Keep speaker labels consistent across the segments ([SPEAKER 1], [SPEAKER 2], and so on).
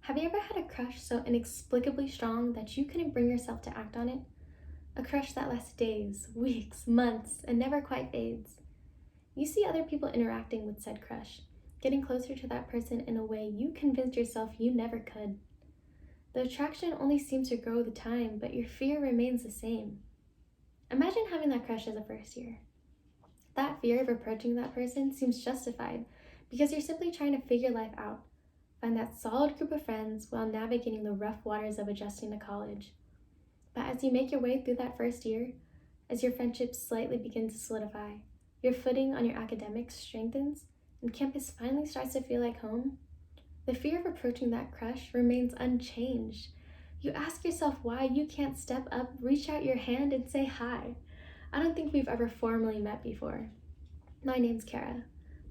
[SPEAKER 1] Have you ever had a crush so inexplicably strong that you couldn't bring yourself to act on it? A crush that lasts days, weeks, months, and never quite fades. You see other people interacting with said crush, getting closer to that person in a way you convinced yourself you never could. The attraction only seems to grow with time, but your fear remains the same. Imagine having that crush as a first year. That fear of approaching that person seems justified because you're simply trying to figure life out, find that solid group of friends while navigating the rough waters of adjusting to college. But as you make your way through that first year, as your friendships slightly begin to solidify, your footing on your academics strengthens, and campus finally starts to feel like home, the fear of approaching that crush remains unchanged. You ask yourself why you can't step up, reach out your hand, and say hi. I don't think we've ever formally met before. My name's Kara,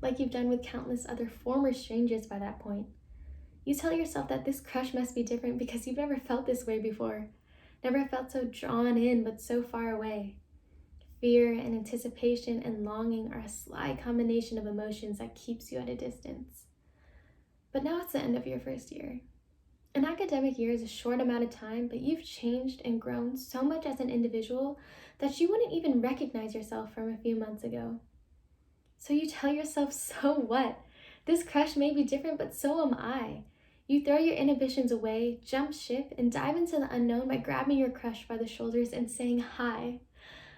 [SPEAKER 1] like you've done with countless other former strangers by that point. You tell yourself that this crush must be different because you've never felt this way before, never felt so drawn in but so far away. Fear and anticipation and longing are a sly combination of emotions that keeps you at a distance. But now it's the end of your first year. An academic year is a short amount of time, but you've changed and grown so much as an individual that you wouldn't even recognize yourself from a few months ago. So you tell yourself, so what? This crush may be different, but so am I. You throw your inhibitions away, jump ship, and dive into the unknown by grabbing your crush by the shoulders and saying hi.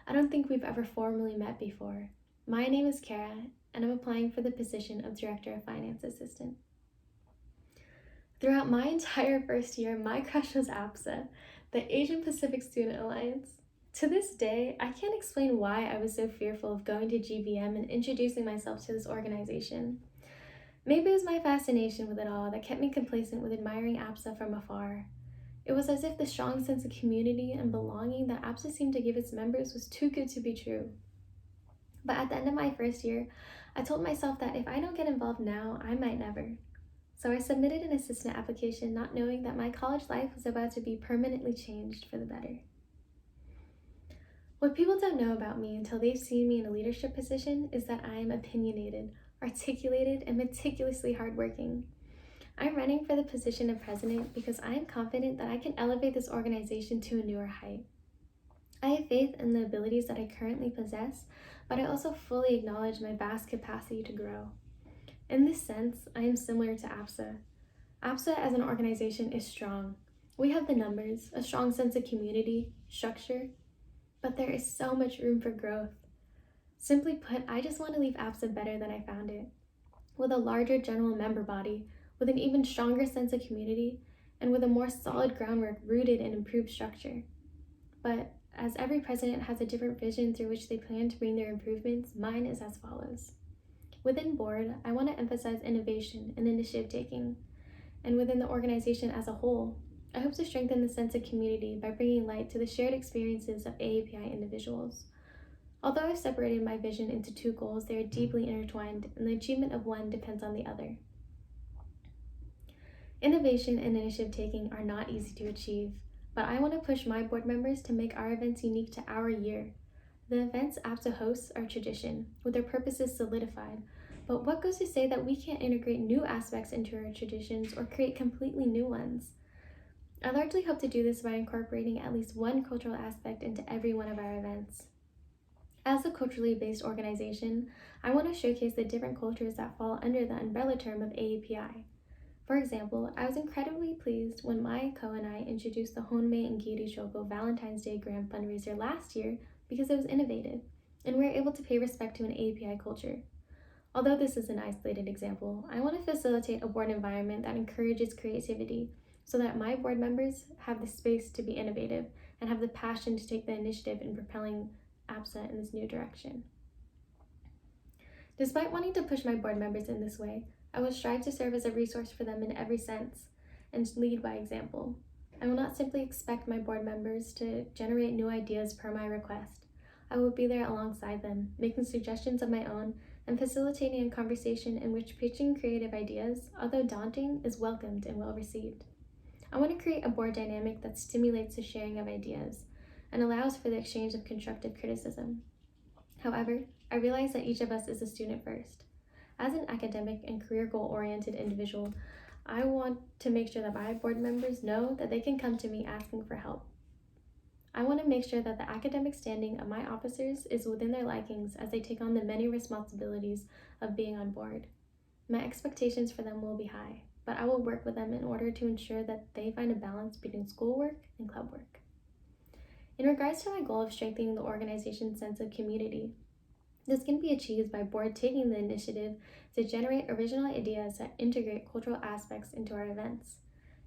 [SPEAKER 1] I don't think we've ever formally met before. My name is Kara, and I'm applying for the position of Director of Finance Assistant. Throughout my entire first year, my crush was APSA, the Asian Pacific Student Alliance. To this day, I can't explain why I was so fearful of going to GBM and introducing myself to this organization. Maybe it was my fascination with it all that kept me complacent with admiring APSA from afar. It was as if the strong sense of community and belonging that APSA seemed to give its members was too good to be true. But at the end of my first year, I told myself that if I don't get involved now, I might never. So I submitted an assistant application not knowing that my college life was about to be permanently changed for the better. What people don't know about me until they've seen me in a leadership position is that I am opinionated, articulated, and meticulously hardworking. I'm running for the position of president because I am confident that I can elevate this organization to a newer height. I have faith in the abilities that I currently possess, but I also fully acknowledge my vast capacity to grow. In this sense, I am similar to APSA. APSA as an organization is strong. We have the numbers, a strong sense of community, structure, but there is so much room for growth. Simply put, I just want to leave APSA better than I found it, with a larger general member body, with an even stronger sense of community, and with a more solid groundwork rooted in improved structure. But as every president has a different vision through which they plan to bring their improvements, mine is as follows. Within board, I want to emphasize innovation and initiative taking, and within the organization as a whole, I hope to strengthen the sense of community by bringing light to the shared experiences of AAPI individuals. Although I've separated my vision into two goals, they are deeply intertwined, and the achievement of one depends on the other. Innovation and initiative taking are not easy to achieve, but I want to push my board members to make our events unique to our year. The events APSA hosts are tradition, with their purposes solidified, but what goes to say that we can't integrate new aspects into our traditions or create completely new ones? I largely hope to do this by incorporating at least one cultural aspect into every one of our events. As a culturally based organization, I want to showcase the different cultures that fall under the umbrella term of AAPI. For example, I was incredibly pleased when my co and I introduced the Honmei and Giri Shoko Valentine's Day Grand Fundraiser last year because it was innovative, and we were able to pay respect to an AAPI culture. Although this is an isolated example, I want to facilitate a board environment that encourages creativity so that my board members have the space to be innovative and have the passion to take the initiative in propelling APSA in this new direction. Despite wanting to push my board members in this way, I will strive to serve as a resource for them in every sense and lead by example. I will not simply expect my board members to generate new ideas per my request. I will be there alongside them, making suggestions of my own and facilitating a conversation in which pitching creative ideas, although daunting, is welcomed and well received. I want to create a board dynamic that stimulates the sharing of ideas and allows for the exchange of constructive criticism. However, I realize that each of us is a student first. As an academic and career goal-oriented individual, I want to make sure that my board members know that they can come to me asking for help. I want to make sure that the academic standing of my officers is within their likings as they take on the many responsibilities of being on board. My expectations for them will be high, but I will work with them in order to ensure that they find a balance between schoolwork and club work. In regards to my goal of strengthening the organization's sense of community, this can be achieved by board taking the initiative to generate original ideas that integrate cultural aspects into our events.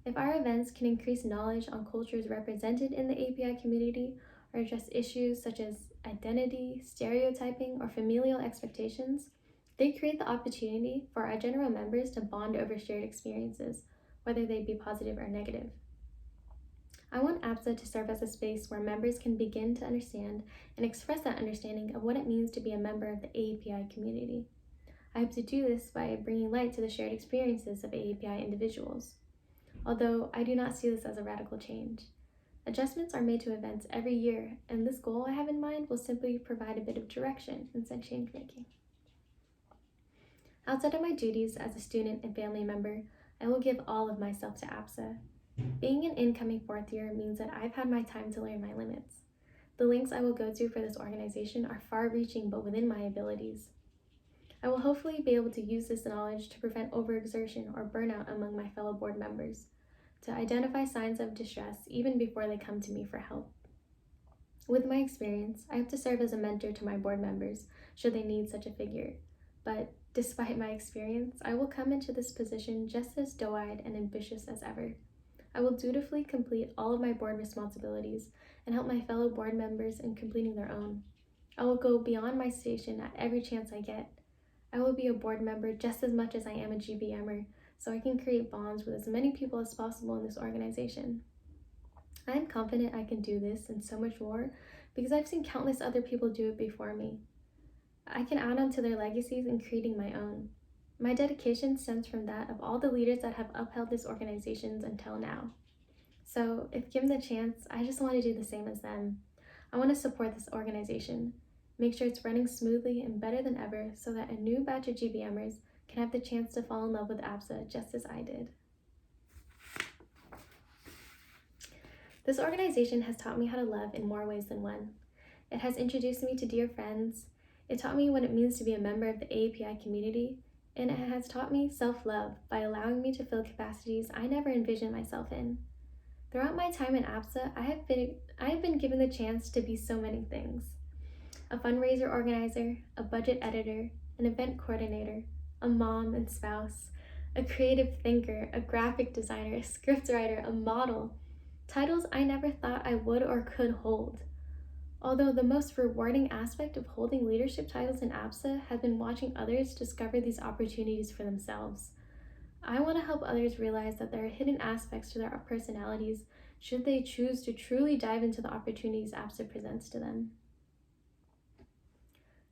[SPEAKER 1] If our events can increase knowledge on cultures represented in the API community or address issues such as identity, stereotyping, or familial expectations, they create the opportunity for our general members to bond over shared experiences, whether they be positive or negative. I want APSA to serve as a space where members can begin to understand and express that understanding of what it means to be a member of the AAPI community. I hope to do this by bringing light to the shared experiences of AAPI individuals. Although I do not see this as a radical change. Adjustments are made to events every year, and this goal I have in mind will simply provide a bit of direction instead of change making. Outside of my duties as a student and family member, I will give all of myself to APSA. Being an incoming fourth year means that I've had my time to learn my limits. The lengths I will go to for this organization are far-reaching but within my abilities. I will hopefully be able to use this knowledge to prevent overexertion or burnout among my fellow board members, to identify signs of distress even before they come to me for help. With my experience, I hope to serve as a mentor to my board members should they need such a figure, but despite my experience, I will come into this position just as doe-eyed and ambitious as ever. I will dutifully complete all of my board responsibilities and help my fellow board members in completing their own. I will go beyond my station at every chance I get. I will be a board member just as much as I am a GBMer, so I can create bonds with as many people as possible in this organization. I am confident I can do this and so much more because I've seen countless other people do it before me. I can add on to their legacies in creating my own. My dedication stems from that of all the leaders that have upheld this organization until now. So if given the chance, I just want to do the same as them. I want to support this organization, make sure it's running smoothly and better than ever so that a new batch of GBMers can have the chance to fall in love with APSA just as I did. This organization has taught me how to love in more ways than one. It has introduced me to dear friends. It taught me what it means to be a member of the AAPI community, and it has taught me self-love by allowing me to fill capacities I never envisioned myself in. Throughout my time in APSA, I have been given the chance to be so many things. A fundraiser organizer, a budget editor, an event coordinator, a mom and spouse, a creative thinker, a graphic designer, a scriptwriter, a model. Titles I never thought I would or could hold. Although the most rewarding aspect of holding leadership titles in APSA has been watching others discover these opportunities for themselves. I want to help others realize that there are hidden aspects to their personalities should they choose to truly dive into the opportunities APSA presents to them.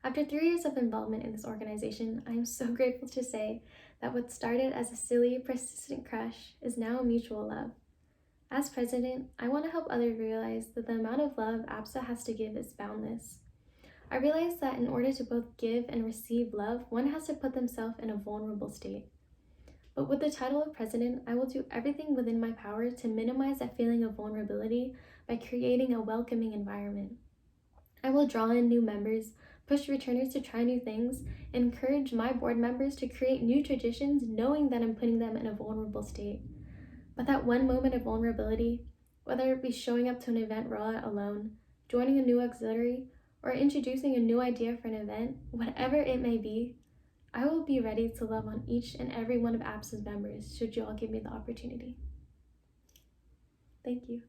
[SPEAKER 1] After 3 years of involvement in this organization, I am so grateful to say that what started as a silly, persistent crush is now a mutual love. As president, I want to help others realize that the amount of love APSA has to give is boundless. I realize that in order to both give and receive love, one has to put themselves in a vulnerable state. But with the title of president, I will do everything within my power to minimize that feeling of vulnerability by creating a welcoming environment. I will draw in new members, push returners to try new things, and encourage my board members to create new traditions knowing that I'm putting them in a vulnerable state. But that one moment of vulnerability, whether it be showing up to an event raw alone, joining a new auxiliary, or introducing a new idea for an event, whatever it may be, I will be ready to love on each and every one of APSA's members should you all give me the opportunity. Thank you.